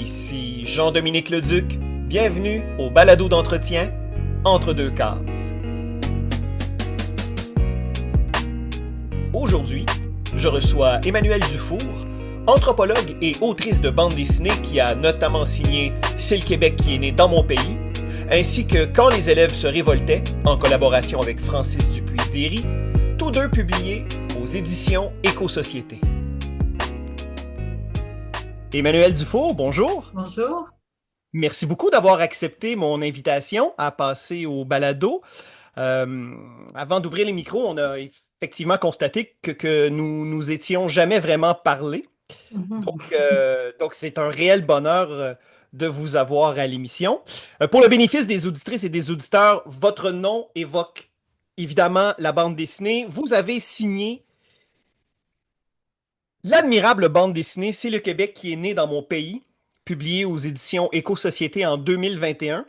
Ici Jean-Dominique Leduc, bienvenue au balado d'entretien Entre deux cases. Aujourd'hui, je reçois Emmanuelle Dufour, anthropologue et autrice de bande dessinée qui a notamment signé C'est le Québec qui est né dans mon pays, ainsi que Quand les élèves se révoltaient, en collaboration avec Francis Dupuis-Déry, tous deux publiés aux éditions Éco-Société. Emmanuelle Dufour, bonjour. Bonjour. Merci beaucoup d'avoir accepté mon invitation à passer au balado. Avant d'ouvrir les micros, on a effectivement constaté que nous nous étions jamais vraiment parlé. Mhm. Donc c'est un réel bonheur de vous avoir à l'émission. Pour le bénéfice des auditrices et des auditeurs, votre nom évoque évidemment la bande dessinée. Vous avez signé l'admirable bande dessinée C'est le Québec qui est né dans mon pays, publiée aux éditions Éco-Société en 2021.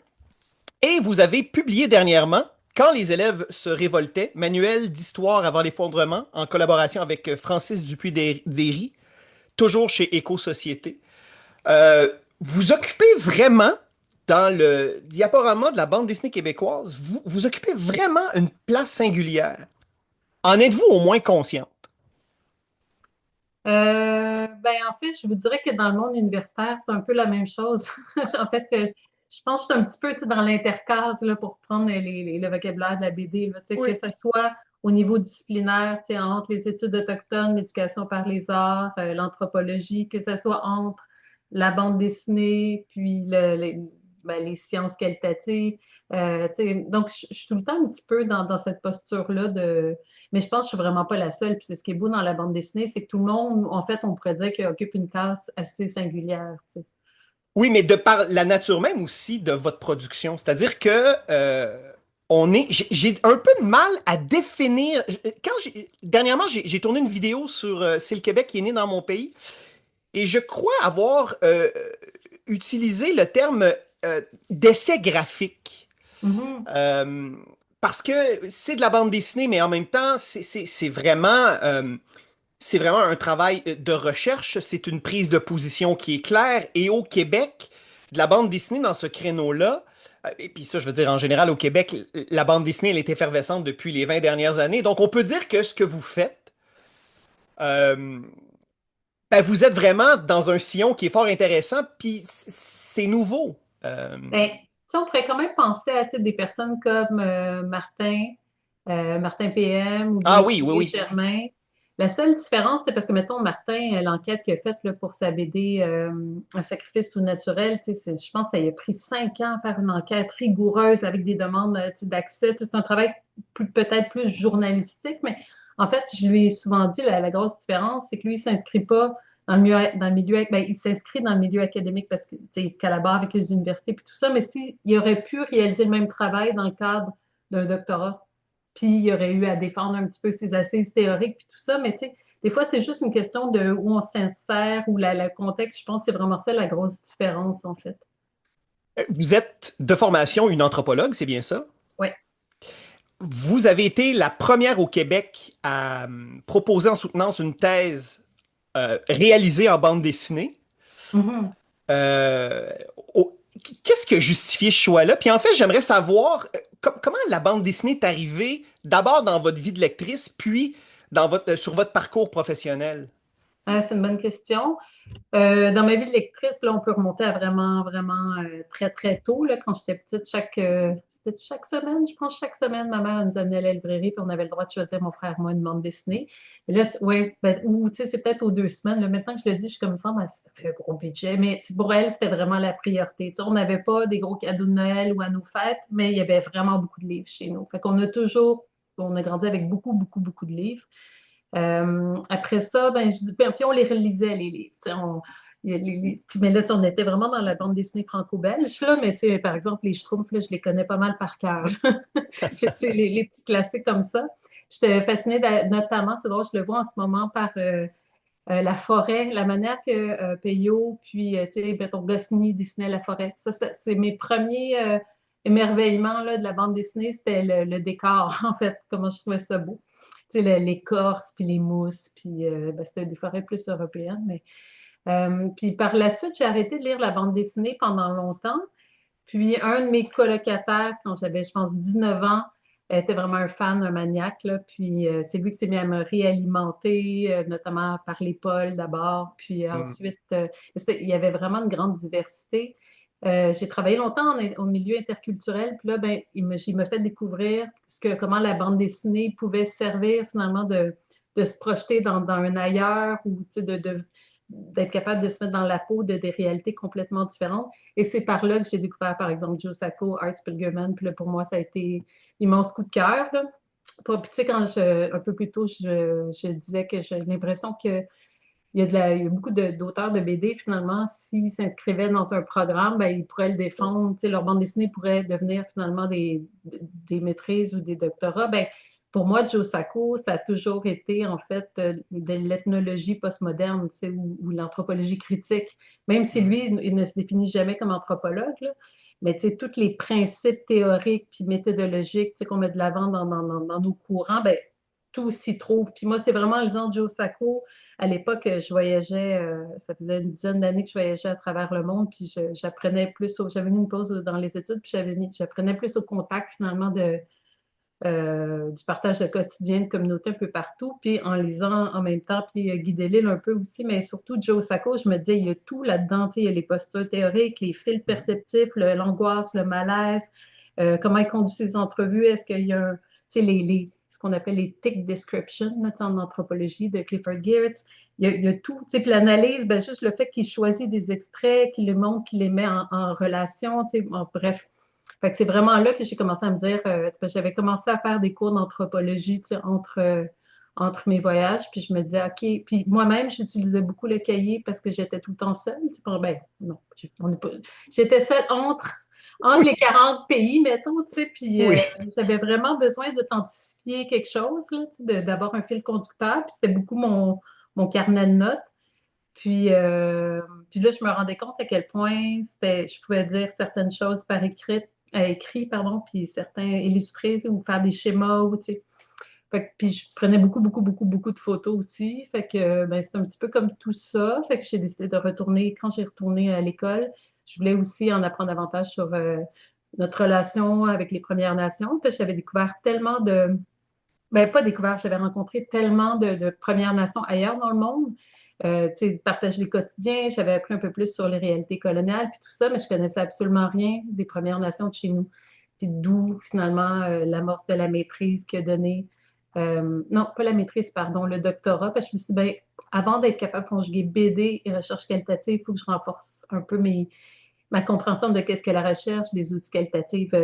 Et vous avez publié dernièrement Quand les élèves se révoltaient, manuel d'histoire avant l'effondrement, en collaboration avec Francis Dupuis-Déry, toujours chez Éco-Société. Vous occupez vraiment, dans le diaporama de la bande dessinée québécoise, vous occupez vraiment une place singulière. En êtes-vous au moins consciente? En fait, je vous dirais que dans le monde universitaire, c'est un peu la même chose. En fait, je pense que je suis un petit peu, tu sais, dans l'intercase là, pour prendre le vocabulaire de la BD, là, tu sais, que Oui. ce soit au niveau disciplinaire, tu sais, entre les études autochtones, l'éducation par les arts, l'anthropologie, que ce soit entre la bande dessinée, puis les sciences qualitatives. Tu sais, donc, je suis tout le temps un petit peu dans cette posture-là de mais je pense que je suis vraiment pas la seule. Puis c'est ce qui est beau dans la bande dessinée, c'est que tout le monde, en fait, on pourrait dire qu'il occupe une case assez singulière. Tu sais. Oui, mais de par la nature même aussi de votre production. C'est-à-dire que on est. J'ai un peu de mal à définir. Dernièrement, j'ai tourné une vidéo sur C'est le Québec qui est né dans mon pays. Et je crois avoir utilisé le terme d'essai graphique. Mhm. Euh, Parce que c'est de la bande dessinée, mais en même temps, c'est vraiment un travail de recherche. C'est une prise de position qui est claire. Et au Québec, de la bande dessinée dans ce créneau-là, et puis ça, je veux dire, en général, au Québec, la bande dessinée, elle est effervescente depuis les 20 dernières années. Donc, on peut dire que ce que vous faites, euh, ben, vous êtes vraiment dans un sillon qui est fort intéressant, puis c'est nouveau. Tu sais, on pourrait quand même penser à tu sais, des personnes comme Martin PM ou bien Ah oui, oui, Olivier oui. Germain. La seule différence, c'est parce que, mettons, Martin, l'enquête qu'il a faite là, pour sa BD Un sacrifice tout naturel, tu sais, je pense que ça lui a pris 5 ans à faire une enquête rigoureuse avec des demandes tu sais, d'accès. Tu sais, c'est un travail peut-être plus journalistique, mais en fait, je lui ai souvent dit, la grosse différence, c'est que lui, il ne s'inscrit pas il s'inscrit dans le milieu académique parce qu'il collabore avec les universités et tout ça, mais s'il aurait pu réaliser le même travail dans le cadre d'un doctorat, puis il aurait eu à défendre un petit peu ses assises théoriques puis tout ça, mais tu sais, des fois, c'est juste une question de où on s'insère ou le contexte. Je pense que c'est vraiment ça la grosse différence, en fait. Vous êtes de formation une anthropologue, c'est bien ça? Oui. Vous avez été la première au Québec à proposer en soutenance une thèse réalisée en bande dessinée. Mhm. Euh, Qu'est-ce qui a justifié ce choix-là? Puis en fait, j'aimerais savoir comment la bande dessinée est arrivée d'abord dans votre vie de lectrice, puis sur votre parcours professionnel. C'est une bonne question. Dans ma vie de lectrice, là, on peut remonter à vraiment, vraiment très, très tôt. Là, quand j'étais petite, c'était chaque semaine, je pense, chaque semaine, ma mère elle nous amenait à la librairie, puis on avait le droit de choisir, mon frère et moi, une bande dessinée. Mais là, ouais, ou tu sais, c'est peut-être aux 2 semaines. Là, maintenant que je le dis, je suis comme ça, mais ça fait un gros budget. Mais tu sais, pour elle, c'était vraiment la priorité. Tu sais, on n'avait pas des gros cadeaux de Noël ou à nos fêtes, mais il y avait vraiment beaucoup de livres chez nous. Fait qu'on a toujours, on a grandi avec beaucoup, beaucoup, beaucoup de livres. Après ça, puis on les relisait, les livres. Tu sais, mais là, tu sais, on était vraiment dans la bande dessinée franco-belge, là, mais tu sais, par exemple, les Schtroumpfs, là, je les connais pas mal par cœur. Tu sais, les petits classiques comme ça. J'étais fascinée notamment, c'est drôle, je le vois en ce moment par la forêt, la manière que Peyo, puis tu sais, mettons, Goscinny dessinait la forêt. Ça, c'est mes premiers émerveillements là, de la bande dessinée, c'était le décor, en fait, comment je trouvais ça beau. Tu sais, l'écorce, puis les mousses, puis c'était des forêts plus européennes, mais Puis par la suite, j'ai arrêté de lire la bande dessinée pendant longtemps. Puis un de mes colocataires, quand j'avais, je pense, 19 ans, était vraiment un fan, un maniaque, là. Puis c'est lui qui s'est mis à me réalimenter, notamment par les pôles d'abord. Puis Hmm. ensuite, il y avait vraiment une grande diversité. J'ai travaillé longtemps au milieu interculturel. Puis là, ben, il m'a fait découvrir comment la bande dessinée pouvait servir finalement de se projeter dans un ailleurs ou tu sais, d'être capable de se mettre dans la peau de des réalités complètement différentes. Et c'est par là que j'ai découvert, par exemple, Joe Sacco, Art Spiegelman. Puis là, pour moi, ça a été immense coup de cœur. Là. Puis, tu sais, un peu plus tôt, je disais que j'ai l'impression qu'il il y a beaucoup d'auteurs de BD, finalement, s'ils s'inscrivaient dans un programme, ben, ils pourraient le défendre. Tu sais, leur bande dessinée pourrait devenir finalement des maîtrises ou des doctorats. Ben, pour moi, Joe Sacco, ça a toujours été en fait de l'ethnologie postmoderne, tu sais, ou l'anthropologie critique. Même si Hmm. lui, il ne se définit jamais comme anthropologue, là, mais tu sais, tous les principes théoriques puis méthodologiques tu sais, qu'on met de l'avant dans nos courants, ben, tout s'y trouve. Puis moi, c'est vraiment en lisant Joe Sacco à l'époque, je voyageais, ça faisait une dizaine d'années que je voyageais à travers le monde, puis j'apprenais plus, j'avais mis une pause dans les études, puis j'apprenais plus au contact finalement du partage de quotidien, de communauté un peu partout, puis en lisant en même temps, puis Guy Delisle un peu aussi, mais surtout Joe Sacco, je me disais, il y a tout là-dedans, tu sais, il y a les postures théoriques, les fils Hmm. perceptifs, l'angoisse, le malaise, comment il conduit ses entrevues, est-ce qu'il y a un, tu sais, ce qu'on appelle les tick descriptions là, en anthropologie de Clifford Geertz. Il y a tout. Tu sais, puis l'analyse, ben, juste le fait qu'il choisit des extraits, qu'il les montre, qu'il les met en relation. Tu sais, bref. Fait que c'est vraiment là que j'ai commencé à me dire, j'avais commencé à faire des cours d'anthropologie tu sais, entre mes voyages, puis je me disais, OK, puis moi-même, j'utilisais beaucoup le cahier parce que j'étais tout le temps seule. Tu sais, ben, non, j'étais seule entre Oui, les 40 pays, mettons, tu sais, puis oui. j'avais vraiment besoin d'authentifier quelque chose, là, tu sais, d'avoir un fil conducteur, puis c'était beaucoup mon carnet de notes. Puis, puis là, je me rendais compte à quel point je pouvais dire certaines choses par écrit, pardon, puis certains illustrés, tu sais, ou faire des schémas, ou, tu sais. Puis je prenais beaucoup, beaucoup, beaucoup, beaucoup de photos aussi. Fait que ben, c'est un petit peu comme tout ça. Fait que j'ai décidé de retourner, quand j'ai retourné à l'école, je voulais aussi en apprendre davantage sur notre relation avec les Premières Nations. Puis j'avais découvert tellement ben pas découvert, j'avais rencontré tellement de Premières Nations ailleurs dans le monde. Tu sais, partage des quotidiens, j'avais appris un peu plus sur les réalités coloniales, puis tout ça, mais je connaissais absolument rien des Premières Nations de chez nous. Puis d'où, finalement, l'amorce de la maîtrise que donné non, pas la maîtrise, pardon, le doctorat, parce que je me suis dit, ben, avant d'être capable de conjuguer BD et recherche qualitative, il faut que je renforce un peu ma compréhension de qu'est-ce que la recherche, des outils qualitatifs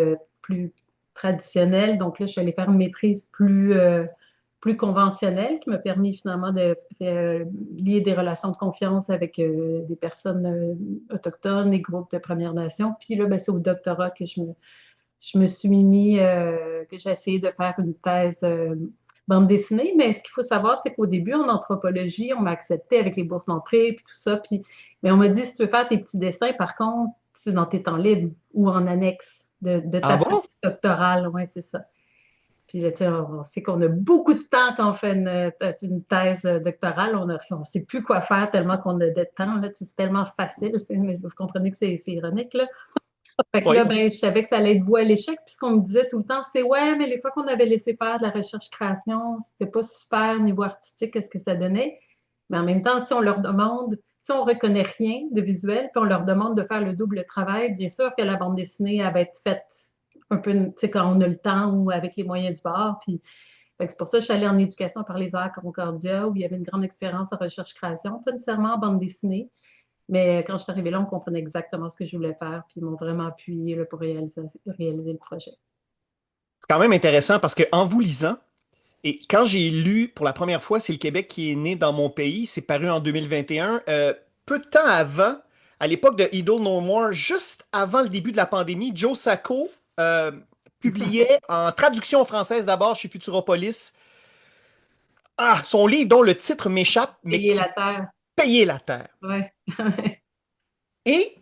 plus traditionnels. Donc là, je suis allée faire une maîtrise plus conventionnelle qui m'a permis finalement de lier des relations de confiance avec des personnes autochtones, des groupes de Premières Nations. Puis là, ben, c'est au doctorat que je me suis mis, que j'ai essayé de faire une thèse bande dessinée. Mais ce qu'il faut savoir, c'est qu'au début, en anthropologie, on m'a accepté avec les bourses d'entrée puis tout ça. Mais on m'a dit, si tu veux faire tes petits dessins, par contre, c'est dans tes temps libres ou en annexe de Ah ta bon? pratique doctorale. Oui, c'est ça. Puis là, tu sais, on sait qu'on a beaucoup de temps quand on fait une thèse doctorale. On ne sait plus quoi faire tellement qu'on a de temps. Là, tu sais, c'est tellement facile. Mais vous comprenez que c'est ironique. Là. Fait que là, Oui. ben, je savais que ça allait être voué à l'échec. Puis ce qu'on me disait tout le temps, c'est ouais, mais les fois qu'on avait laissé faire de la recherche-création, c'était pas super niveau artistique, qu'est-ce que ça donnait. Mais en même temps, si on leur demande, si on reconnaît rien de visuel, puis on leur demande de faire le double travail, bien sûr que la bande dessinée, elle va être faite un peu, tu sais, quand on a le temps ou avec les moyens du bord. Puis c'est pour ça que je suis allée en éducation par les arts à Concordia, où il y avait une grande expérience en recherche-création, pas nécessairement en bande dessinée. Mais quand je suis arrivée là, on comprenait exactement ce que je voulais faire, puis ils m'ont vraiment appuyé là, pour réaliser le projet. C'est quand même intéressant parce que en vous lisant, et quand j'ai lu pour la première fois, c'est le Québec qui est né dans mon pays, c'est paru en 2021, peu de temps avant, à l'époque de Idle No More, juste avant le début de la pandémie, Joe Sacco euh, publiait en traduction française d'abord chez Futuropolis, son livre dont le titre m'échappe, mais Payer la qui terre. payait la terre. Ouais. Et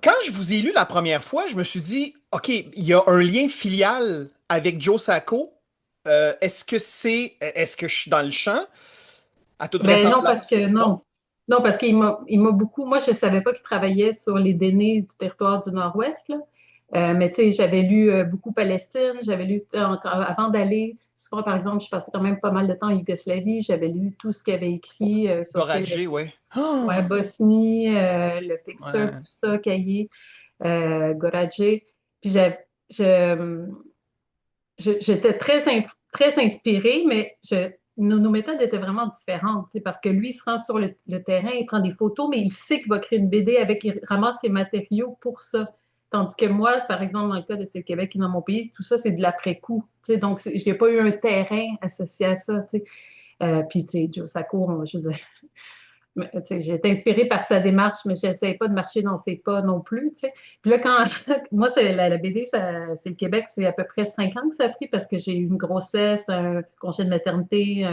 quand je vous ai lu la première fois, je me suis dit, OK, il y a un lien filial avec Joe Sacco. Est-ce que je suis dans le champ? À toute Ben non, parce vraisemblance, que non. non. Non, parce qu'il m'a beaucoup. Moi, je ne savais pas qu'il travaillait sur les données du territoire du Nord-Ouest, là. Mais tu sais, j'avais lu beaucoup Palestine, j'avais lu, tu sais, avant d'aller, souvent, par exemple, je passais quand même pas mal de temps en Yougoslavie, j'avais lu tout ce qu'il avait écrit sur, tu sais, Goradjé, ouais. ouais, Bosnie, le Fixer, tout Ouais. ça, Caillé, Goradjé. Puis je- j'étais très inspirée, mais nos méthodes étaient vraiment différentes, tu sais, parce que lui, il se rend sur le terrain, il prend des photos, mais il sait qu'il va créer une BD il ramasse ses matériaux pour ça. Tandis que moi, par exemple, dans le cas de C'est le Québec qui est dans mon pays, tout ça, c'est de l'après-coup. Tu sais, donc, je n'ai pas eu un terrain associé à ça. Tu sais. Puis, tu sais, Joe Sacco, je veux dire, j'ai été inspirée par sa démarche, mais je n'essayais pas de marcher dans ses pas non plus. Tu sais. Puis là, quand moi, la BD, c'est le Québec, c'est à peu près 5 ans que ça a pris parce que j'ai eu une grossesse, un congé de maternité,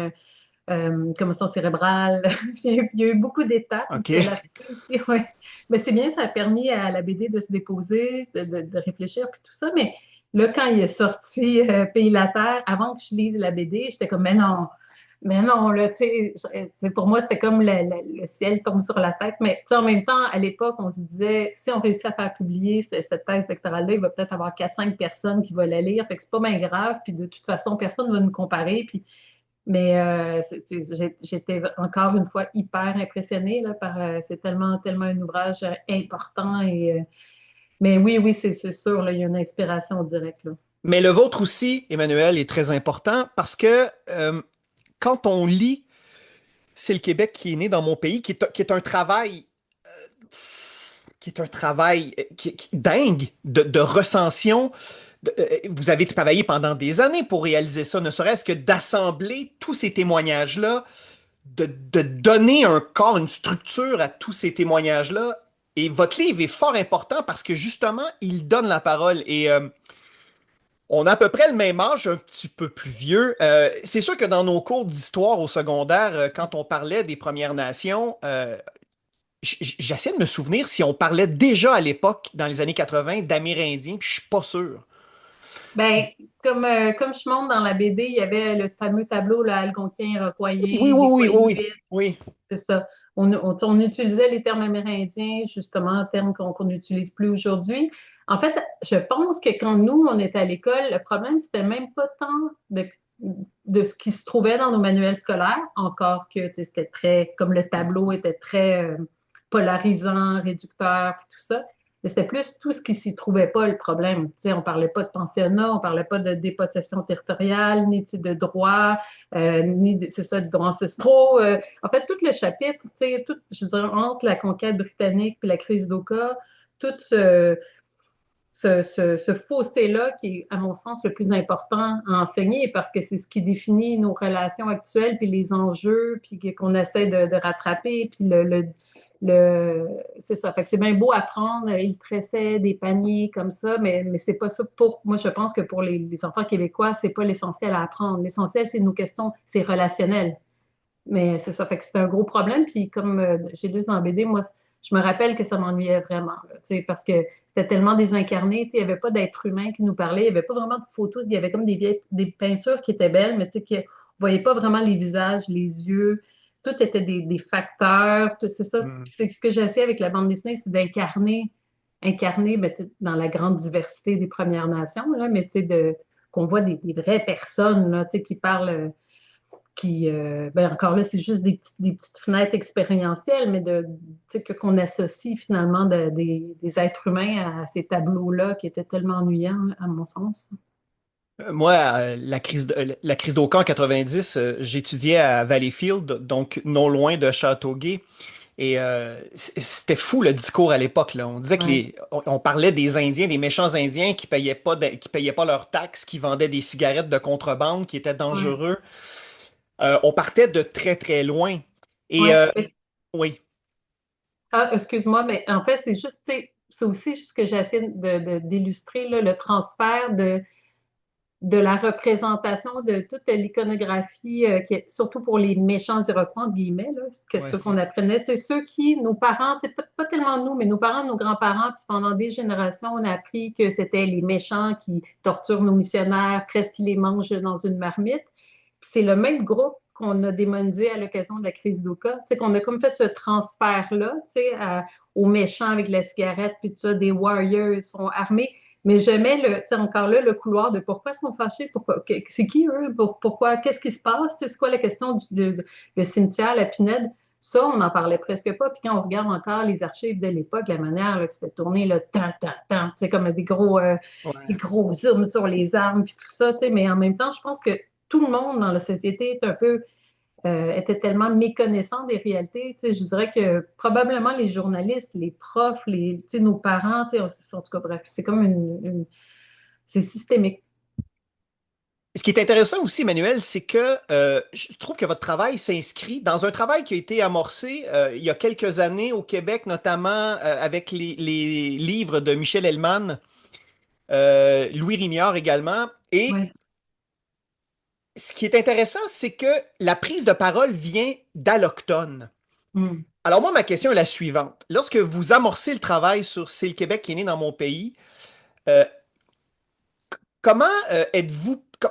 commotion cérébrale. Il y a eu beaucoup d'étapes. C'était OK. la fin aussi, ouais. Mais c'est bien, ça a permis à la BD de se déposer, de réfléchir, puis tout ça. Mais là, quand il est sorti Pays la Terre, avant que je lise la BD, j'étais comme, mais non, là, tu sais, pour moi, c'était comme le ciel tombe sur la tête. Mais tu sais, en même temps, à l'époque, on se disait, si on réussit à faire publier cette thèse doctorale-là, il va peut-être avoir 4-5 personnes qui vont la lire. Fait que c'est pas bien grave. Puis de toute façon, personne ne va nous comparer. Puis, mais j'étais encore une fois hyper impressionnée là, par c'est tellement, tellement un ouvrage important. Mais oui, oui, c'est sûr, là, il y a une inspiration directe, là. Mais le vôtre aussi, Emmanuel, est très important parce que quand on lit C'est le Québec qui est né dans mon pays, qui est un travail dingue de recension. Vous avez travaillé pendant des années pour réaliser ça, ne serait-ce que d'assembler tous ces témoignages-là, de donner un corps, une structure à tous ces témoignages-là. Et votre livre est fort important parce que justement, il donne la parole. Et on a à peu près le même âge, un petit peu plus vieux. C'est sûr que dans nos cours d'histoire au secondaire, quand on parlait des Premières Nations, j'essaie de me souvenir si on parlait déjà à l'époque, dans les années 80, d'Amérindiens, puis je suis pas sûr. Ben, comme je montre dans la BD, il y avait le fameux tableau, là, Algonquin, Iroquoien, Oui, oui, des fois oui, oui, Inuit, oui, oui. c'est ça. On utilisait les termes amérindiens, justement, termes qu'on n'utilise plus aujourd'hui. En fait, je pense que quand nous, on était à l'école, le problème, c'était même pas tant de ce qui se trouvait dans nos manuels scolaires, encore que tu sais, c'était très, comme le tableau était très polarisant, réducteur, puis tout ça. Mais c'était plus tout ce qui s'y trouvait pas le problème. Tu sais, on parlait pas de pensionnat, on parlait pas de dépossession territoriale, ni tu sais, de droits, c'est ça, de droits ancestraux. En fait, tout le chapitre, tu sais, tout, je dirais, entre la conquête britannique et la crise d'Oka, tout ce fossé-là qui est, à mon sens, le plus important à enseigner parce que c'est ce qui définit nos relations actuelles, puis les enjeux, puis qu'on essaie de rattraper, puis c'est ça. Fait que c'est bien beau apprendre, ils tressaient des paniers comme ça, mais c'est pas ça pour, moi je pense que pour les enfants québécois, c'est pas l'essentiel à apprendre. L'essentiel, c'est nos questions, c'est relationnel. Mais c'est ça, fait que c'était un gros problème. Puis comme j'ai lu dans la BD, moi, je me rappelle que ça m'ennuyait vraiment, là, parce que c'était tellement désincarné. Il n'y avait pas d'être humain qui nous parlait. Il n'y avait pas vraiment de photos. Il y avait comme des peintures qui étaient belles, mais qu'on ne voyait pas vraiment les visages, les yeux. Tout était des facteurs. C'est ça. Hmm. Puis c'est ce que j'essaie avec la bande dessinée, c'est incarner ben, dans la grande diversité des Premières Nations, là, mais qu'on voit des vraies personnes là, qui parlent ben encore là, c'est juste des petites fenêtres expérientielles, mais qu'on associe finalement des êtres humains à ces tableaux-là qui étaient tellement ennuyants, à mon sens. Moi, la crise d'Oka en 90, j'étudiais à Valleyfield, donc non loin de Châteauguay. Et c'était fou le discours à l'époque, là. On disait que Ouais, on parlait des Indiens, des méchants Indiens qui payaient pas leurs taxes, qui vendaient des cigarettes de contrebande, qui étaient ouais, dangereux. On partait de très très loin. Et ouais. oui, Ah, excuse-moi, mais en fait, c'est juste, tu sais, c'est aussi ce que j'essaie d'illustrer, là, le transfert de la représentation de toute l'iconographie, surtout pour les méchants Iroquois, entre guillemets, là, ouais. ce qu'on apprenait. C'est ceux qui, nos parents, pas tellement nous, mais nos parents, nos grands-parents, puis pendant des générations, on a appris que c'était les méchants qui torturent nos missionnaires, presque qui les mangent dans une marmite. Puis c'est le même groupe qu'on a démonisé à l'occasion de la crise d'Oka. Tu sais, qu'on a comme fait ce transfert-là, tu sais, aux méchants avec la cigarette, puis tout ça, des warriors sont armés. Mais je mets tu sais, encore là, le couloir de pourquoi ils sont fâchés, pourquoi, c'est qui eux, pourquoi, qu'est-ce qui se passe, tu sais, c'est quoi la question le cimetière, la Pinède. Ça, on n'en parlait presque pas. Puis quand on regarde encore les archives de l'époque, la manière là, que c'était tourné, le tant, tant, tant, tu sais, comme des Ouais. gros zooms sur les armes, puis tout ça, tu sais. Mais en même temps, je pense que tout le monde dans la société est un peu, était tellement méconnaissant des réalités. Tu sais, je dirais que probablement les journalistes, les profs, tu sais, nos parents, tu sais, en tout cas, bref, c'est comme c'est systémique. Ce qui est intéressant aussi, Emmanuel, c'est que je trouve que votre travail s'inscrit dans un travail qui a été amorcé il y a quelques années au Québec, notamment avec les livres de Michel Hellman, Louis Rignard également. Et Ouais. ce qui est intéressant, c'est que la prise de parole vient d'allochtones. Mm. Alors moi, ma question est la suivante. Lorsque vous amorcez le travail sur C'est le Québec qui est né dans mon pays, euh, comment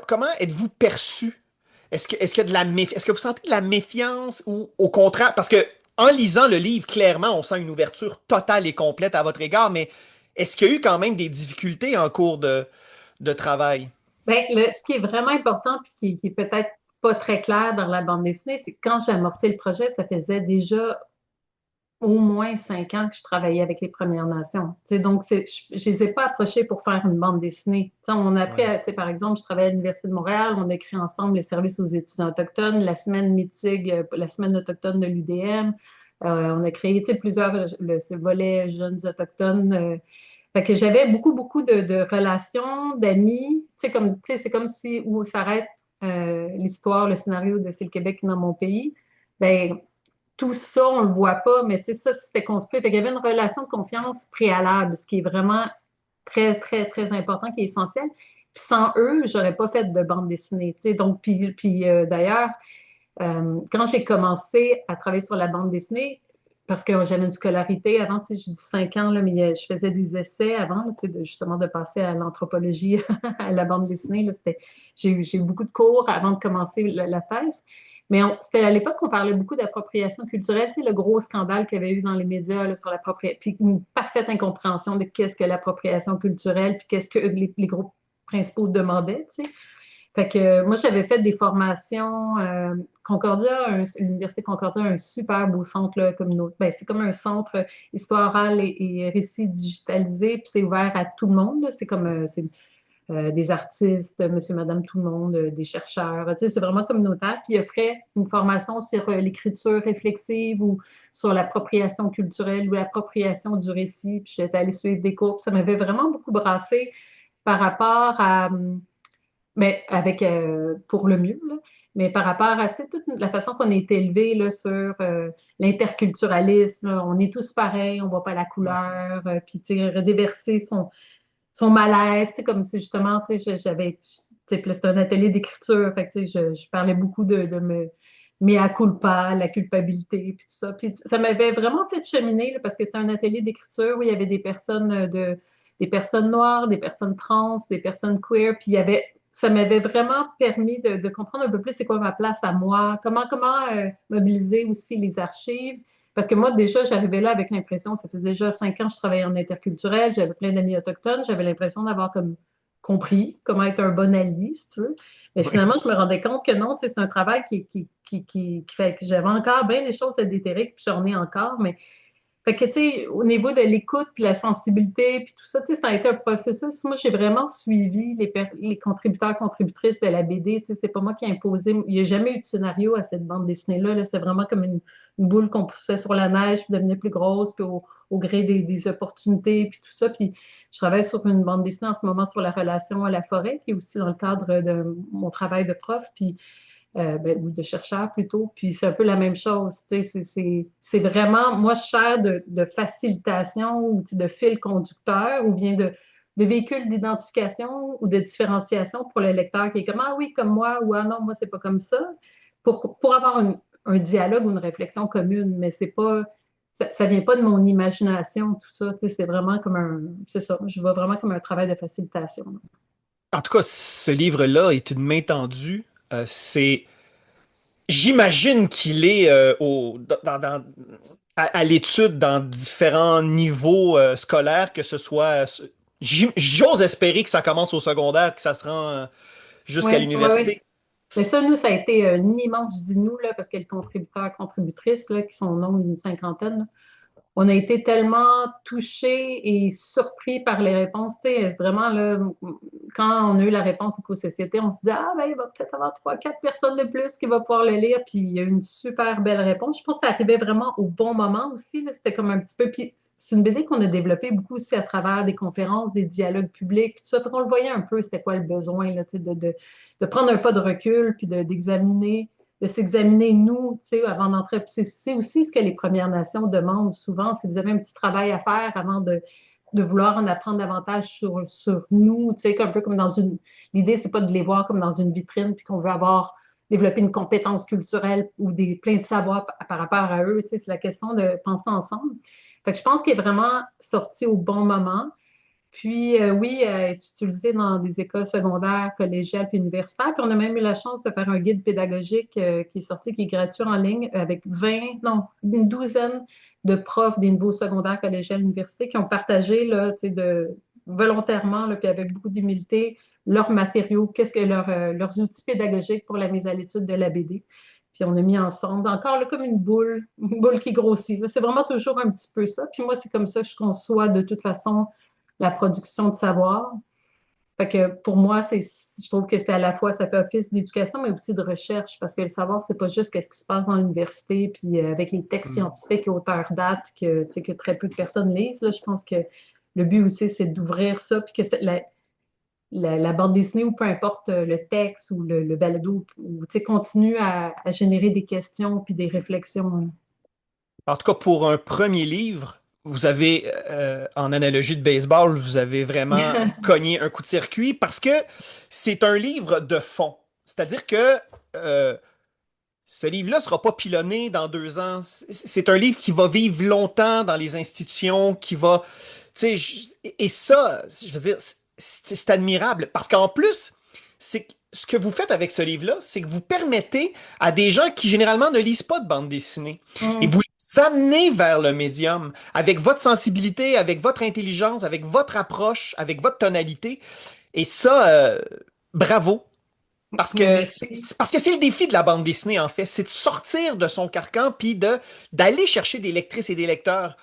comment êtes-vous perçu? Est-ce qu'il y a de est-ce que vous sentez de la méfiance ou au contraire? Parce que en lisant le livre, clairement, on sent une ouverture totale et complète à votre égard, mais est-ce qu'il y a eu quand même des difficultés en cours de travail? Ben, ce qui est vraiment important, puis qui est peut-être pas très clair dans la bande dessinée, c'est que quand j'ai amorcé le projet, ça faisait déjà au moins 5 ans que je travaillais avec les Premières Nations. Tu sais, donc, je ne les ai pas approchés pour faire une bande dessinée. Tu sais, on a appris, Ouais. tu sais, par exemple, je travaillais à l'Université de Montréal, on a créé ensemble les services aux étudiants autochtones, la semaine mythique, la semaine autochtone de l'UDM. On a créé, tu sais, plusieurs, ce volet jeunes autochtones. Fait que j'avais beaucoup, beaucoup de relations, d'amis. Tu sais, comme, tu sais, c'est comme si où s'arrête l'histoire, le scénario de C'est le Québec dans mon pays. Ben, tout ça, on le voit pas, mais tu sais, ça, c'était construit. Fait qu'il y avait une relation de confiance préalable, ce qui est vraiment très, très, très important, qui est essentiel. Puis sans eux, j'aurais pas fait de bande dessinée. Tu sais. Donc, d'ailleurs, quand j'ai commencé à travailler sur la bande dessinée, parce que j'avais une scolarité avant, tu sais, je dis 5 ans, là, mais je faisais des essais avant, tu sais, justement de passer à l'anthropologie, à la bande dessinée. Là, j'ai eu beaucoup de cours avant de commencer la thèse. Mais c'était à l'époque qu'on parlait beaucoup d'appropriation culturelle. C'est le gros scandale qu'il y avait eu dans les médias là, sur l'appropriation, puis une parfaite incompréhension de qu'est-ce que l'appropriation culturelle, puis qu'est-ce que les groupes principaux demandaient. Tu sais. Fait que moi, j'avais fait des formations. Concordia, l'Université Concordia a un super beau centre là, communautaire. Ben, c'est comme un centre histoire orale et récit digitalisé, puis c'est ouvert à tout le monde. Là. C'est comme des artistes, monsieur, madame, tout le monde, des chercheurs. Tu sais, c'est vraiment communautaire. Puis il offrait une formation sur l'écriture réflexive ou sur l'appropriation culturelle ou l'appropriation du récit. Puis j'étais allée suivre des cours. Puis ça m'avait vraiment beaucoup brassé par rapport à mais avec pour le mieux, là. Mais par rapport à tu sais, toute la façon qu'on est élevé là, sur l'interculturalisme, là, on est tous pareils, on ne voit pas la Ouais. couleur, puis tu sais, déverser son malaise, tu sais, comme si justement, tu sais, j'avais, tu sais, puis là, c'était un atelier d'écriture, fait que, tu sais, je parlais beaucoup de mea culpa, la culpabilité, puis tout ça. Puis ça m'avait vraiment fait cheminer, là, parce que c'était un atelier d'écriture où il y avait des personnes des personnes noires, des personnes trans, des personnes queer, puis il y avait ça m'avait vraiment permis de comprendre un peu plus c'est quoi ma place à moi, comment mobiliser aussi les archives. Parce que moi, déjà, j'arrivais là avec l'impression, ça faisait déjà 5 ans que je travaillais en interculturel, j'avais plein d'amis autochtones, j'avais l'impression d'avoir comme compris comment être un bon allié, si tu veux. Mais Ouais. finalement, je me rendais compte que non, tu sais, c'est un travail qui fait que j'avais encore bien des choses à déterrer, puis j'en ai encore, mais fait que, tu sais, au niveau de l'écoute, puis la sensibilité, puis tout ça, tu sais, ça a été un processus. Moi, j'ai vraiment suivi les contributeurs, contributrices de la BD. Tu sais, c'est pas moi qui ai imposé. Il n'y a jamais eu de scénario à cette bande dessinée-là. Là. C'est vraiment comme une boule qu'on poussait sur la neige, puis devenait plus grosse, puis au gré des opportunités, puis tout ça. Puis je travaille sur une bande dessinée en ce moment sur la relation à la forêt, qui est aussi dans le cadre de mon travail de prof. Puis ou de chercheurs plutôt. Puis c'est un peu la même chose. C'est vraiment, moi, je sers de facilitation ou de fil conducteur ou bien de véhicule d'identification ou de différenciation pour le lecteur qui est comme Ah oui, comme moi ou Ah non, moi, c'est pas comme ça, pour avoir un dialogue ou une réflexion commune, mais c'est pas. Ça vient pas de mon imagination, tout ça. C'est vraiment comme c'est ça. Je vois vraiment comme un travail de facilitation. En tout cas, ce livre-là est une main tendue. C'est J'imagine qu'il est à l'étude dans différents niveaux scolaires, que ce soit. J'ose espérer que ça commence au secondaire, que ça se rend Oui, jusqu'à oui, oui. l'université. Mais ça, nous, ça a été une immense, je dis nous, là, parce que les contributeurs, contributrices, là, qui sont au nombre d'une cinquantaine, on a été tellement touchés et surpris par les réponses. Tu sais, vraiment, là, quand on a eu la réponse éco-société, on se dit, ah, ben, il va peut-être avoir trois, quatre personnes de plus qui vont pouvoir le lire. Puis il y a eu une super belle réponse. Je pense que ça arrivait vraiment au bon moment aussi, là. C'était comme un petit peu. Puis c'est une BD qu'on a développée beaucoup aussi à travers des conférences, des dialogues publics, tout ça. Fait qu'on le voyait un peu, c'était quoi le besoin, là, tu sais, de prendre un pas de recul, puis d'examiner de s'examiner nous, tu sais, avant d'entrer. C'est aussi ce que les Premières Nations demandent souvent, si vous avez un petit travail à faire avant de vouloir en apprendre davantage sur nous, tu sais, un peu comme dans une... L'idée, c'est pas de les voir comme dans une vitrine, puis qu'on veut avoir développé une compétence culturelle ou plein de savoirs par rapport à eux, tu sais, c'est la question de penser ensemble. Fait que je pense qu'il est vraiment sorti au bon moment. Puis oui, est utilisé dans des écoles secondaires, collégiales puis universitaires. Puis on a même eu la chance de faire un guide pédagogique qui est sorti, qui est gratuit en ligne, avec 20, non, une douzaine de profs des niveaux secondaires, collégiales, universités qui ont partagé là, tu sais, volontairement, là, puis avec beaucoup d'humilité, leurs matériaux, qu'est-ce que leurs outils pédagogiques pour la mise à l'étude de la BD. Puis on a mis ensemble, encore là, comme une boule qui grossit. C'est vraiment toujours un petit peu ça. Puis moi, c'est comme ça que je conçois de toute façon la production de savoir. Fait que pour moi, je trouve que c'est à la fois, ça fait office d'éducation, mais aussi de recherche, parce que le savoir, c'est pas juste ce qui se passe dans l'université, puis avec les textes Hmm. scientifiques et auteurs dates que, tu sais, que très peu de personnes lisent. Là, je pense que le but aussi, c'est d'ouvrir ça, puis que la bande dessinée ou peu importe le texte ou le balado, ou, tu sais, continue à générer des questions puis des réflexions. En tout cas, pour un premier livre, vous avez, en analogie de baseball, vous avez vraiment cogné un coup de circuit parce que c'est un livre de fond. C'est-à-dire que euh, ce livre-là ne sera pas pilonné dans 2 ans. C'est un livre qui va vivre longtemps dans les institutions, qui va... Tu sais, et ça, je veux dire, c'est admirable. Parce qu'en plus, ce que vous faites avec ce livre-là, c'est que vous permettez à des gens qui généralement ne lisent pas de bande dessinée, et Mm. vous les amenez vers le médium, avec votre sensibilité, avec votre intelligence, avec votre approche, avec votre tonalité. Et ça, bravo. Mais merci. Parce que c'est le défi de la bande dessinée, en fait, c'est de sortir de son carcan puis d'aller chercher des lectrices et des lecteurs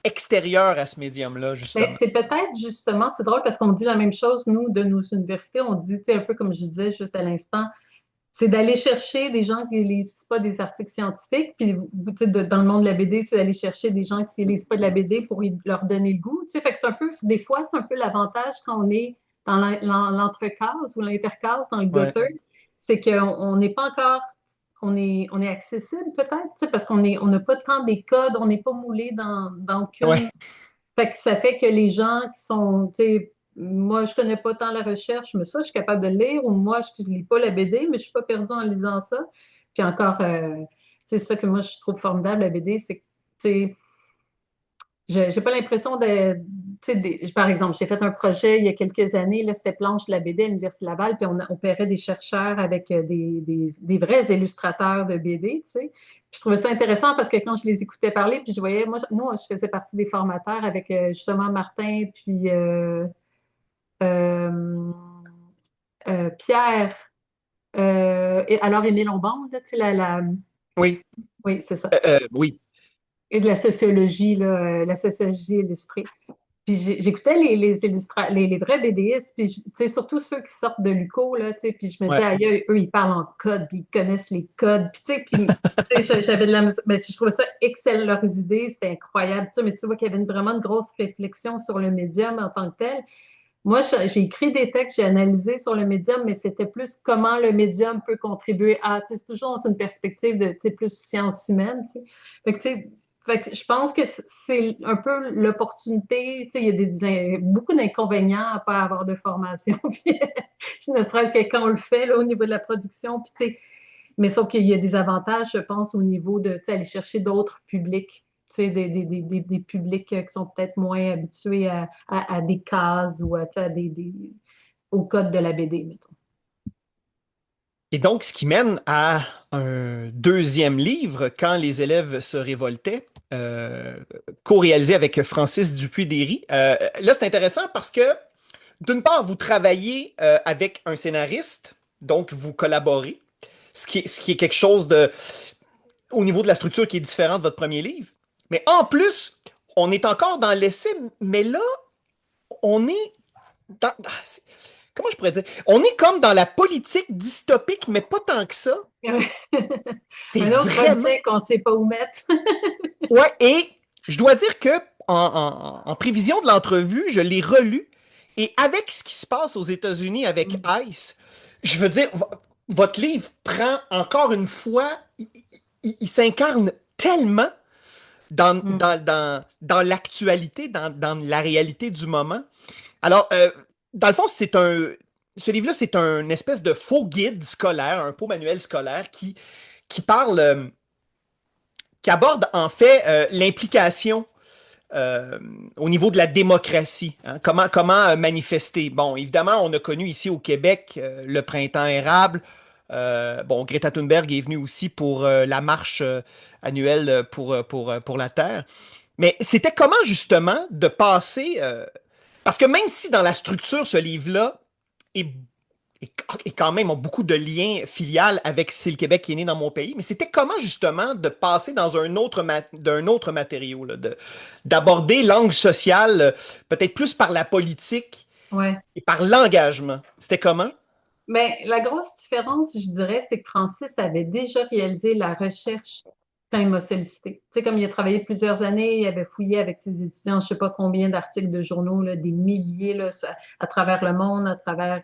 extérieurs à ce médium-là, Ben, justement. c'est peut-être justement, c'est drôle parce qu'on dit la même chose, nous, de nos universités. On dit, tu sais, un peu comme je disais juste à l'instant, c'est d'aller chercher des gens qui ne lisent pas des articles scientifiques. Puis, tu sais, dans le monde de la BD, c'est d'aller chercher des gens qui ne lisent pas de la BD pour leur donner le goût. Tu sais, fait que c'est un peu, des fois, c'est un peu l'avantage quand on est dans l'entrecase ou l'intercase, dans le Ouais, gutter, c'est qu'on n'est pas encore, on est accessible peut-être, tu sais, parce on n'a pas tant des codes, on n'est pas moulé dans aucune. ouais, Fait que ça fait que les gens qui sont, tu sais, moi, je connais pas tant la recherche, mais ça, je suis capable de le lire, ou moi, je lis pas la BD, mais je suis pas perdue en lisant ça. Puis encore, c'est ça que moi, je trouve formidable, la BD, c'est que, tu sais, j'ai pas l'impression de, tu sais, par exemple, j'ai fait un projet il y a quelques années, là, c'était Planche de la BD à l'Université Laval, puis on opérait des chercheurs avec des vrais illustrateurs de BD, tu sais. Puis je trouvais ça intéressant parce que quand je les écoutais parler, puis je voyais, moi, nous, je faisais partie des formateurs avec justement Martin, puis euh, Pierre, et alors Émile Lombard, là, tu sais, oui, oui, c'est ça. oui. Et de la sociologie, là, la sociologie illustrée. Puis j'écoutais les vrais BDistes, puis tu sais, surtout ceux qui sortent de l'UQO, là, tu sais, puis je me disais, Ouais. aïe, eux, ils parlent en code, puis ils connaissent les codes, puis tu sais, tu sais, j'avais de la... Mais je trouvais ça excellent, leurs idées, c'était incroyable, tu sais, mais tu vois qu'il y avait vraiment une grosse réflexion sur le médium en tant que tel. Moi, j'ai écrit des textes, j'ai analysé sur le médium, mais c'était plus comment le médium peut contribuer à, tu sais, c'est toujours dans une perspective de, tu sais, plus sciences humaines, tu sais. Fait que, tu sais, fait que je pense que c'est un peu l'opportunité, tu sais, il y a beaucoup d'inconvénients à pas avoir de formation, puis, ne serait-ce que quand on le fait, là, au niveau de la production, puis, tu sais, mais sauf qu'il y a des avantages, je pense, au niveau de, tu sais, aller chercher d'autres publics, tu sais, des publics qui sont peut-être moins habitués à des cases ou à, tu sais, au code de la BD, mettons. Et donc, ce qui mène à un deuxième livre, Quand les élèves se révoltaient, co-réalisé avec Francis Dupuis-Déry. Là, c'est intéressant parce que, d'une part, vous travaillez avec un scénariste, donc vous collaborez, ce qui est quelque chose de, au niveau de la structure qui est différent de votre premier livre. Mais en plus, on est encore dans l'essai, mais là, on est dans... Comment je pourrais dire? On est comme dans la politique dystopique, mais pas tant que ça. C'est Un autre vraiment... objet qu'on ne sait pas où mettre. Ouais, et je dois dire que en prévision de l'entrevue, je l'ai relu, et avec ce qui se passe aux États-Unis avec ICE, je veux dire, votre livre prend encore une fois, il s'incarne tellement dans l'actualité, dans la réalité du moment. Alors, dans le fond, ce livre-là, c'est un espèce de faux guide scolaire, un faux manuel scolaire qui parle, qui aborde en fait l'implication euh, au niveau de la démocratie. Hein. Comment manifester? Bon, évidemment, on a connu ici au Québec le printemps érable. Bon, Greta Thunberg est venue aussi pour la marche annuelle pour la Terre. Mais c'était comment justement de passer... parce que même si dans la structure, ce livre-là est et quand même ont beaucoup de liens filiales avec C'est le Québec qui est né dans mon pays, mais c'était comment justement de passer dans d'un autre matériau, là, d'aborder l'angle social, peut-être plus par la politique Ouais. et par l'engagement. C'était comment? Mais la grosse différence, je dirais, c'est que Francis avait déjà réalisé la recherche quand il m'a sollicité. Tu sais, comme il a travaillé plusieurs années, il avait fouillé avec ses étudiants, je ne sais pas combien d'articles de journaux, là, des milliers là, à travers le monde, à travers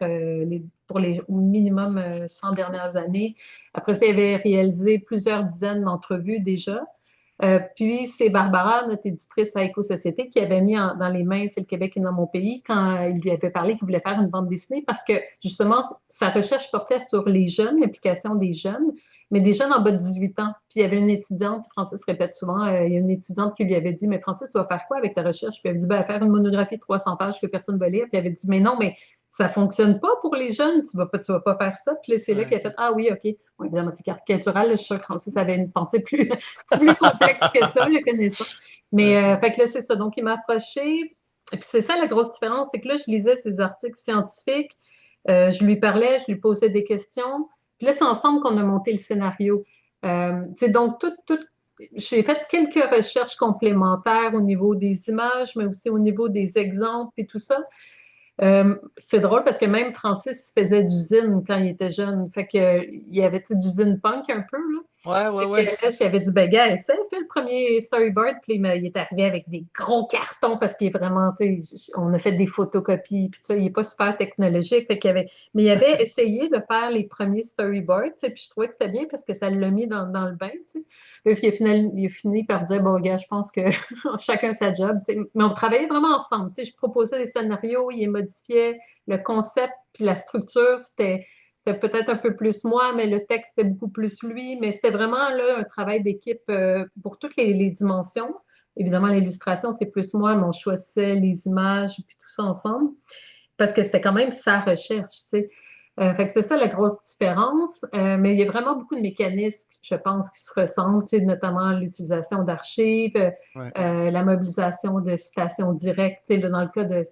pour les au minimum 100 dernières années. Après ça, il avait réalisé plusieurs dizaines d'entrevues déjà. Puis c'est Barbara, notre éditrice à Éco-Société, qui avait mis dans les mains C'est le Québec et dans mon pays quand il lui avait parlé qu'il voulait faire une bande dessinée parce que justement, sa recherche portait sur les jeunes, l'implication des jeunes, mais des jeunes en bas de 18 ans. Puis il y avait une étudiante, Francis répète souvent, il y a une étudiante qui lui avait dit, mais Francis, tu vas faire quoi avec ta recherche? Puis elle avait dit, ben, faire une monographie de 300 pages que personne ne va lire. Puis elle avait dit, mais non, mais ça fonctionne pas pour les jeunes, tu vas pas faire ça. Puis là, c'est là Ouais. qu'elle a fait, ah oui, OK. Bon, évidemment, c'est caricatural, là, je suis sûre que Francis avait une pensée plus complexe que ça, le connaissant. Mais Ouais. fait que là, c'est ça. Donc, il m'a approché. Et puis, c'est ça la grosse différence, c'est que là, je lisais ses articles scientifiques, je lui parlais, je lui posais des questions. Puis là, c'est ensemble qu'on a monté le scénario. Donc, j'ai fait quelques recherches complémentaires au niveau des images, mais aussi au niveau des exemples et tout ça. C'est drôle parce que même Francis faisait d'usine quand il était jeune. Fait que, il y avait d'usine punk un peu, là. Ouais, ouais, Fait ouais. que là, j'avais dit, ben, gars, essaie, fais le premier storyboard. Puis il est arrivé avec des gros cartons parce qu'il est vraiment, tu sais, on a fait des photocopies. Puis ça, il n'est pas super technologique. Mais il avait essayé de faire les premiers storyboards. Tu sais, puis je trouvais que c'était bien parce que ça l'a mis dans le bain. Tu sais. Puis il a fini par dire, bon, gars, je pense que chacun sa job. Tu sais. Mais on travaillait vraiment ensemble. Tu sais, je proposais des scénarios, il les modifiait. Le concept puis la structure, c'était peut-être un peu plus moi, mais le texte était beaucoup plus lui. Mais c'était vraiment là un travail d'équipe pour toutes les dimensions. Évidemment, l'illustration, c'est plus moi, mais on choisissait les images puis tout ça ensemble parce que c'était quand même sa recherche, tu sais. Fait que c'est ça la grosse différence. Mais il y a vraiment beaucoup de mécanismes, je pense, qui se ressemblent, tu sais, notamment l'utilisation d'archives, Ouais. la mobilisation de citations directes. Tu sais, là, dans le cas de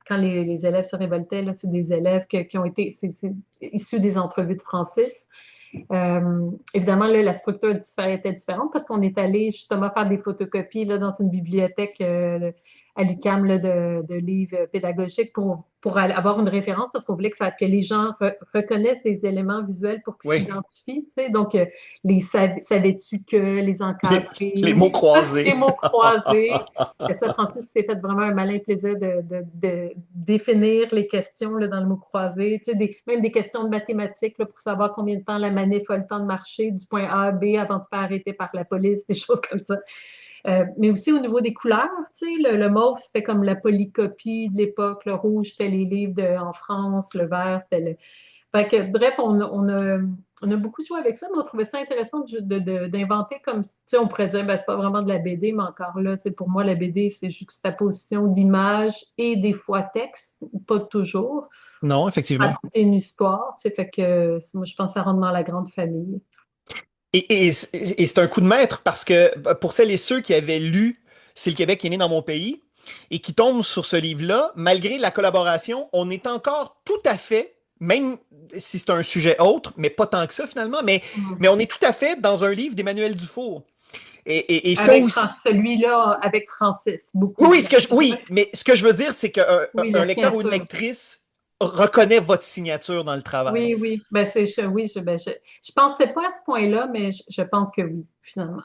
quand les élèves se révoltaient, là, c'est des élèves qui ont été c'est issus des entrevues de Francis. Évidemment, là, la structure était différente parce qu'on est allé justement faire des photocopies là, dans une bibliothèque à l'UQAM là, de livres pédagogiques pour avoir une référence parce qu'on voulait que les gens reconnaissent des éléments visuels pour qu'ils Oui. s'identifient. Tu sais. Donc, savais-tu que les Les encadrés, mots les croisés. mots croisés. Et ça, Francis s'est fait vraiment un malin plaisir de définir les questions là, dans le mot croisé. Tu sais, même des questions de mathématiques là, pour savoir combien de temps la manif a le temps de marcher du point A à B avant de se faire arrêter par la police, des choses comme ça. Mais aussi au niveau des couleurs, tu sais, le mauve, c'était comme la polycopie de l'époque. Le rouge, c'était les livres en France. Le vert, c'était le... Fait que, bref, on a beaucoup joué avec ça, mais on trouvait ça intéressant d'inventer comme, tu sais, on pourrait dire, ben, c'est pas vraiment de la BD, mais encore là, tu sais, pour moi, la BD, c'est juxtaposition d'images et des fois texte, pas toujours. Non, effectivement. raconter une histoire, tu sais, fait que moi, je pense que ça rentre dans la grande famille. Et c'est un coup de maître parce que pour celles et ceux qui avaient lu C'est le Québec qui est né dans mon pays et qui tombent sur ce livre-là, malgré la collaboration, on est encore tout à fait, même si c'est un sujet autre, mais pas tant que ça finalement, mais on est tout à fait dans un livre d'Emmanuel Dufour. Et ça Avec aussi. celui-là, avec Francis, Oui, beaucoup. oui, oui, mais ce que je veux dire, c'est qu'un Oui, la un lecteur ou une signature. lectrice reconnaît votre signature dans le travail. Oui, oui. Ben, oui, je pensais pas à ce point-là, mais je pense que oui, finalement.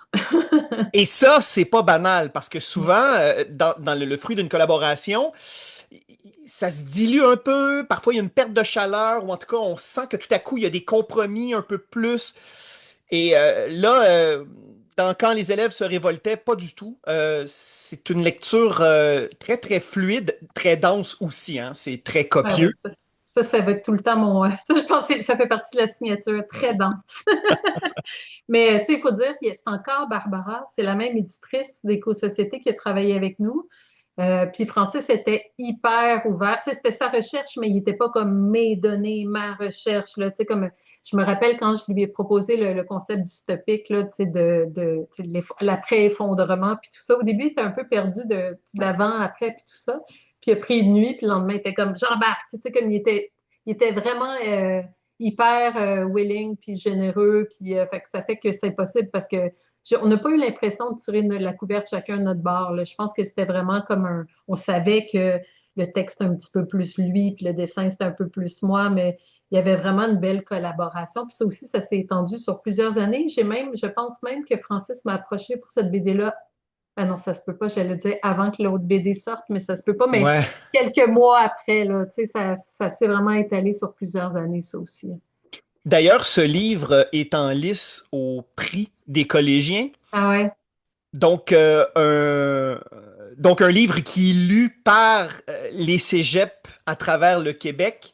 Et ça, c'est pas banal parce que souvent, dans le fruit d'une collaboration, ça se dilue un peu. Parfois, il y a une perte de chaleur ou en tout cas, on sent que tout à coup, il y a des compromis un peu plus. Et là, quand les élèves se révoltaient, pas du tout. C'est une lecture très, très fluide, très dense aussi, hein. C'est très Ouais, copieux. ouais, ça va être tout le temps mon. Ça, je pense que ça fait partie de la signature très dense. Mais tu sais, il faut dire que c'est encore Barbara, c'est la même éditrice d'Éco-Société qui a travaillé avec nous. Puis Francis était hyper ouvert. Tu sais, c'était sa recherche, mais il n'était pas comme mes données, ma recherche. Là. Tu sais, comme, je me rappelle quand je lui ai proposé le concept dystopique là, tu sais, tu sais, l'après-effondrement, puis tout ça. Au début, il était un peu perdu d'avant, après, puis tout ça. Puis il a pris une nuit, puis le lendemain, il était comme j'embarque. Tu sais, comme il était vraiment hyper willing, puis généreux. Puis fait que ça fait que c'est possible parce que on n'a pas eu l'impression de tirer la couverte chacun de notre bord. Là. Je pense que c'était vraiment comme un. On savait que le texte un petit peu plus lui, puis le dessin c'était un peu plus moi, mais il y avait vraiment une belle collaboration. Puis ça aussi, ça s'est étendu sur plusieurs années. Je pense même que Francis m'a approché pour cette BD-là. Ah non, ça se peut pas, j'allais dire avant que l'autre BD sorte, mais ça se peut pas, mais Ouais. quelques mois après, là, tu sais, ça s'est vraiment étalé sur plusieurs années, ça aussi. D'ailleurs, ce livre est en lice au prix des collégiens. Ah ouais, Donc, donc un livre qui est lu par les cégeps à travers le Québec.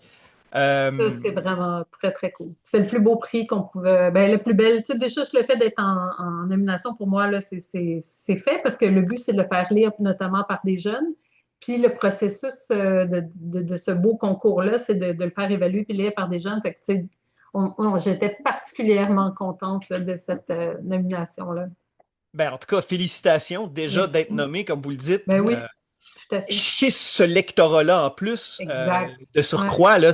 ça, Euh, c'est vraiment très, très cool. C'est le plus beau prix qu'on pouvait. Ben, le plus bel. Tu sais, déjà, juste le fait d'être en nomination, pour moi, là, c'est fait parce que le but, c'est de le faire lire notamment par des jeunes. Puis le processus de ce beau concours-là, c'est de le faire évaluer puis lire par des jeunes. Fait que, tu sais, j'étais particulièrement contente là, de cette nomination-là. ben, en tout cas, félicitations déjà d'être Merci. nommé, comme vous le dites. Ben oui, tout à fait. Chez ce lectorat-là, en plus, Exact. de Ouais. surcroît, là,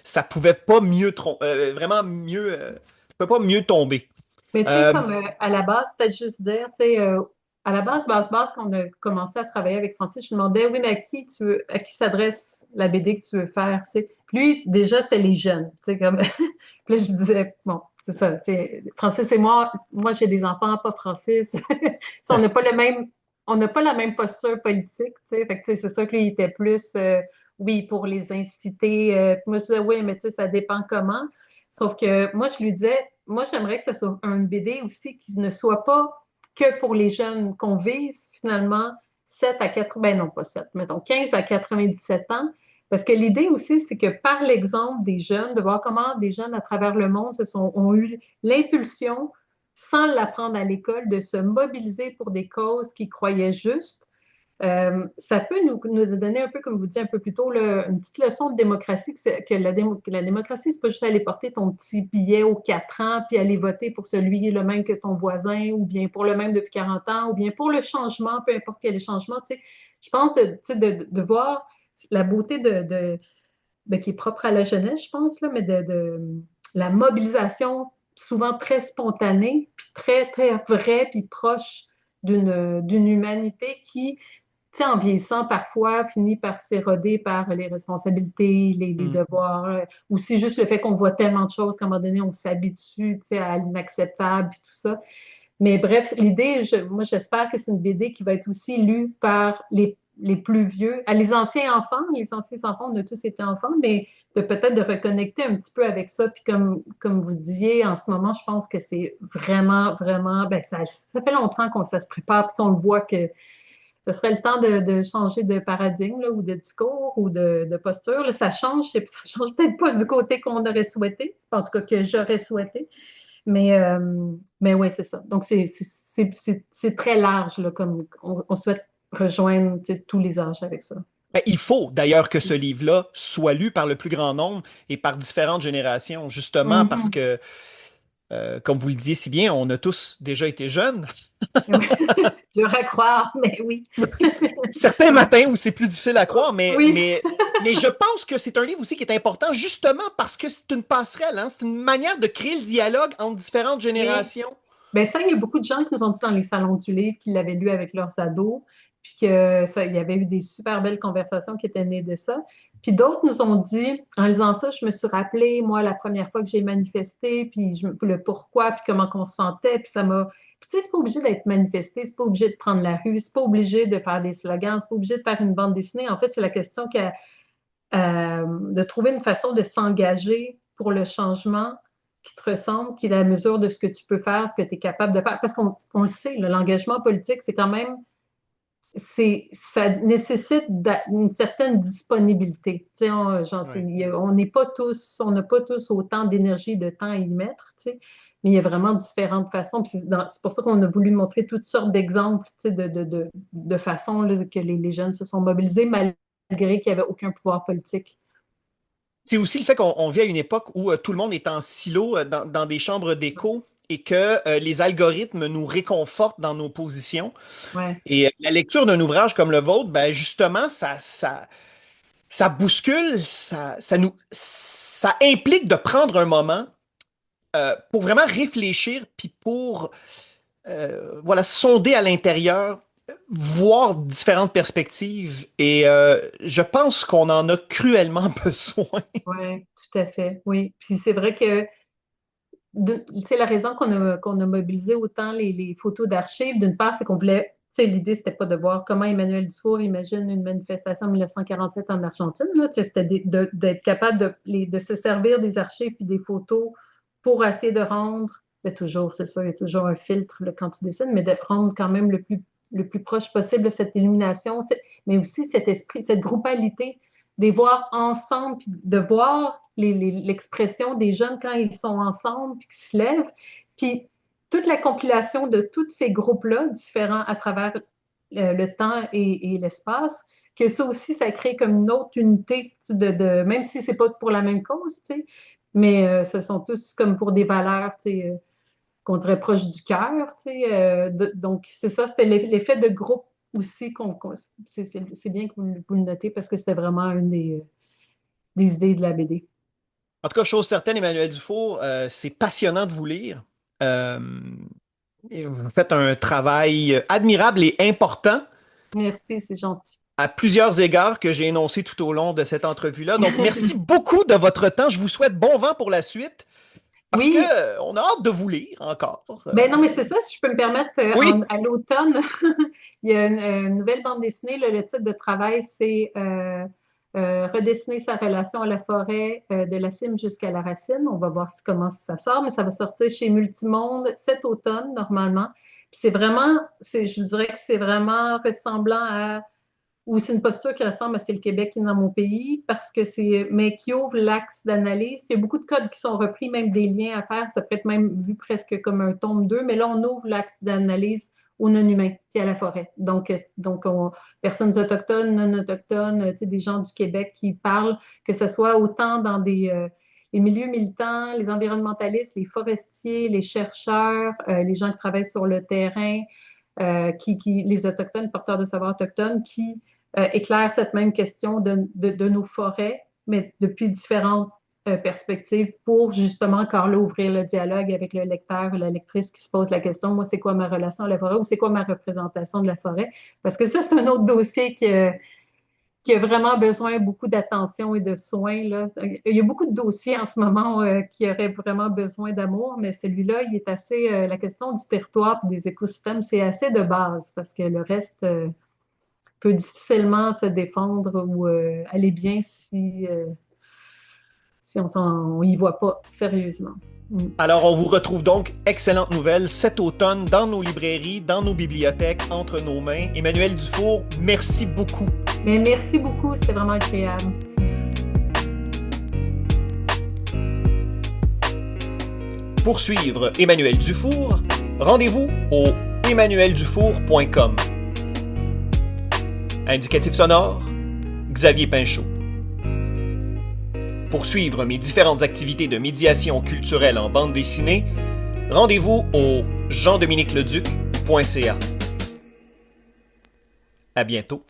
ça pouvait pas mieux, vraiment mieux, ça pouvait pas mieux tomber. Mais tu sais, Euh, comme à la base, peut-être juste dire, tu sais, à la base, quand on a commencé à travailler avec Francis, je lui demandais, oui, mais à qui s'adresse la BD que tu veux faire, tu sais. Puis lui, déjà, c'était les jeunes, tu sais, comme. Puis là, je disais, bon, c'est ça, tu sais, Francis et moi, j'ai des enfants, pas Francis. Tu sais, on n'a pas la même posture politique, tu sais. Fait que, tu sais, c'est ça que lui, il était plus, oui, pour les inciter. Puis moi, je disais, oui, mais tu sais, ça dépend comment. Sauf que moi, je lui disais, moi, j'aimerais que ce soit un BD aussi qui ne soit pas que pour les jeunes, qu'on vise finalement 7 à 4, ben non, pas 7, mettons 15 à 97 ans. Parce que l'idée aussi, c'est que par l'exemple des jeunes, de voir comment des jeunes à travers le monde ont eu l'impulsion, sans l'apprendre à l'école, de se mobiliser pour des causes qu'ils croyaient justes, ça peut nous donner un peu, comme vous dites un peu plus tôt, là, une petite leçon de démocratie, que la démocratie, c'est pas juste aller porter ton petit billet aux 4 ans, puis aller voter pour celui le même que ton voisin, ou bien pour le même depuis 40 ans, ou bien pour le changement, peu importe quel changement. Tu sais. Je pense de voir la beauté qui est propre à la jeunesse, je pense, là, mais la mobilisation souvent très spontanée, puis très, très vraie, puis proche d'une humanité qui, tu sais, en vieillissant, parfois, finit par s'éroder par les responsabilités, les hmm. devoirs, aussi juste le fait qu'on voit tellement de choses qu'à un moment donné, on s'habitue, tu sais, à l'inacceptable, puis tout ça. Mais bref, l'idée, moi, j'espère que c'est une BD qui va être aussi lue par les plus vieux, les anciens enfants. Les anciens enfants, on a tous été enfants, mais peut-être de reconnecter un petit peu avec ça. Puis comme vous disiez, en ce moment, je pense que c'est vraiment, vraiment, ben ça fait longtemps qu'on ça se prépare, puis on le voit que ce serait le temps de changer de paradigme là, ou de discours ou de posture. Là, ça change, ça change peut-être pas du côté qu'on aurait souhaité, en tout cas que j'aurais souhaité. Mais oui, c'est ça. Donc, c'est très large, là, comme on souhaite rejoindre tous les âges avec ça. Ben, il faut d'ailleurs que ce livre-là soit lu par le plus grand nombre et par différentes générations, justement parce Mhm. que, comme vous le disiez si bien, on a tous déjà été jeunes. Oui. Dur à croire, mais oui. Certains matins où c'est plus difficile à croire, Oui. mais je pense que c'est un livre aussi qui est important justement parce que c'est une passerelle, hein? C'est une manière de créer le dialogue entre différentes Oui. générations. Ben ça, il y a beaucoup de gens qui nous ont dit dans les salons du livre qu'ils l'avaient lu avec leurs ados, puis que ça, il y avait eu des super belles conversations qui étaient nées de ça. Puis d'autres nous ont dit, en lisant ça, je me suis rappelé, moi, la première fois que j'ai manifesté, puis le pourquoi, puis comment qu'on se sentait, puis ça m'a... Puis tu sais, c'est pas obligé d'être manifesté, c'est pas obligé de prendre la rue, c'est pas obligé de faire des slogans, c'est pas obligé de faire une bande dessinée. En fait, c'est la question de trouver une façon de s'engager pour le changement qui te ressemble, qui est à la mesure de ce que tu peux faire, ce que tu es capable de faire. Parce qu'on le sait, l'engagement politique, c'est quand même, ça nécessite une certaine disponibilité. Tu sais, Ouais. on n'est pas tous, on n'a pas tous autant d'énergie et de temps à y mettre, tu sais, mais il y a vraiment différentes façons. Puis c'est pour ça qu'on a voulu montrer toutes sortes d'exemples, tu sais, de façons là, que les jeunes se sont mobilisés malgré qu'il n'y avait aucun pouvoir politique. C'est aussi le fait qu'on vit à une époque où tout le monde est en silo dans des chambres d'écho et que les algorithmes nous réconfortent dans nos positions. Ouais. Et la lecture d'un ouvrage comme le vôtre, ben justement, ça bouscule, ça implique de prendre un moment pour vraiment réfléchir, puis pour voilà, sonder à l'intérieur, voir différentes perspectives. Et je pense qu'on en a cruellement besoin. Oui, tout à fait. Oui. Puis c'est vrai que c'est la raison qu'on a mobilisé autant les photos d'archives. D'une part, c'est qu'on voulait, tu sais, l'idée, c'était pas de voir comment Emmanuel Dufour imagine une manifestation en 1947 en Argentine. Là. Tu sais, c'était d'être capable de se servir des archives puis des photos pour essayer de rendre, mais toujours, c'est ça, il y a toujours un filtre là, quand tu dessines, mais de rendre quand même le plus proche possible cette illumination, mais aussi cet esprit, cette groupalité de les voir ensemble, puis de voir l'expression des jeunes quand ils sont ensemble, puis qu'ils se lèvent. Puis toute la compilation de tous ces groupes-là, différents à travers le temps et l'espace, que ça aussi, ça crée comme une autre unité, même si c'est pas pour la même cause, tu sais, mais ce sont tous comme pour des valeurs, tu sais, qu'on dirait proches du cœur, tu sais. Donc, c'est ça, c'était l'effet de groupe aussi. C'est bien que vous le notez parce que c'était vraiment une des idées de la BD. En tout cas, chose certaine, Emmanuel Dufour, c'est passionnant de vous lire. Euh, et vous faites un travail admirable et important Merci, c'est gentil. à plusieurs égards que j'ai énoncés tout au long de cette entrevue-là. Donc, merci beaucoup de votre temps. Je vous souhaite bon vent pour la suite parce que Oui, on a hâte de vous lire encore. ben non, mais c'est ça, si je peux me permettre, Oui, à l'automne, il y a une nouvelle bande dessinée. Le titre de travail, c'est Redessiner sa relation à la forêt de la cime jusqu'à la racine. On va voir comment ça sort, mais ça va sortir chez Multimonde cet automne, normalement. Puis c'est vraiment, je dirais que c'est vraiment ressemblant à ou c'est une posture qui ressemble à C'est le Québec qui est dans mon pays, parce que mais qui ouvre l'axe d'analyse. Il y a beaucoup de codes qui sont repris, même des liens à faire. Ça peut être même vu presque comme un tome 2, mais là, on ouvre l'axe d'analyse aux non-humains, puis à la forêt. Donc personnes autochtones, non autochtones, des gens du Québec qui parlent, que ce soit autant dans les milieux militants, les environnementalistes, les forestiers, les chercheurs, les gens qui travaillent sur le terrain, les autochtones, porteurs de savoir autochtones, qui éclairent cette même question de nos forêts, mais depuis différentes perspectives pour justement encore là ouvrir le dialogue avec le lecteur ou la lectrice qui se pose la question, moi, c'est quoi ma relation à la forêt ou c'est quoi ma représentation de la forêt? Parce que ça, c'est un autre dossier qui a vraiment besoin beaucoup d'attention et de soins. Là. Il y a beaucoup de dossiers en ce moment qui auraient vraiment besoin d'amour, mais celui-là, il est assez, la question du territoire et des écosystèmes, c'est assez de base parce que le reste peut difficilement se défendre ou aller bien si on y voit pas sérieusement. Mm. alors on vous retrouve donc, excellente nouvelle, cet automne dans nos librairies, dans nos bibliothèques, entre nos mains. Emmanuel Dufour, merci beaucoup. Mais merci beaucoup, c'était vraiment agréable. Pour suivre Emmanuel Dufour, rendez-vous au emmanueldufour.com. Indicatif sonore, Xavier Pinchot. Pour suivre mes différentes activités de médiation culturelle en bande dessinée, rendez-vous au jean-dominique-leduc.ca. À bientôt.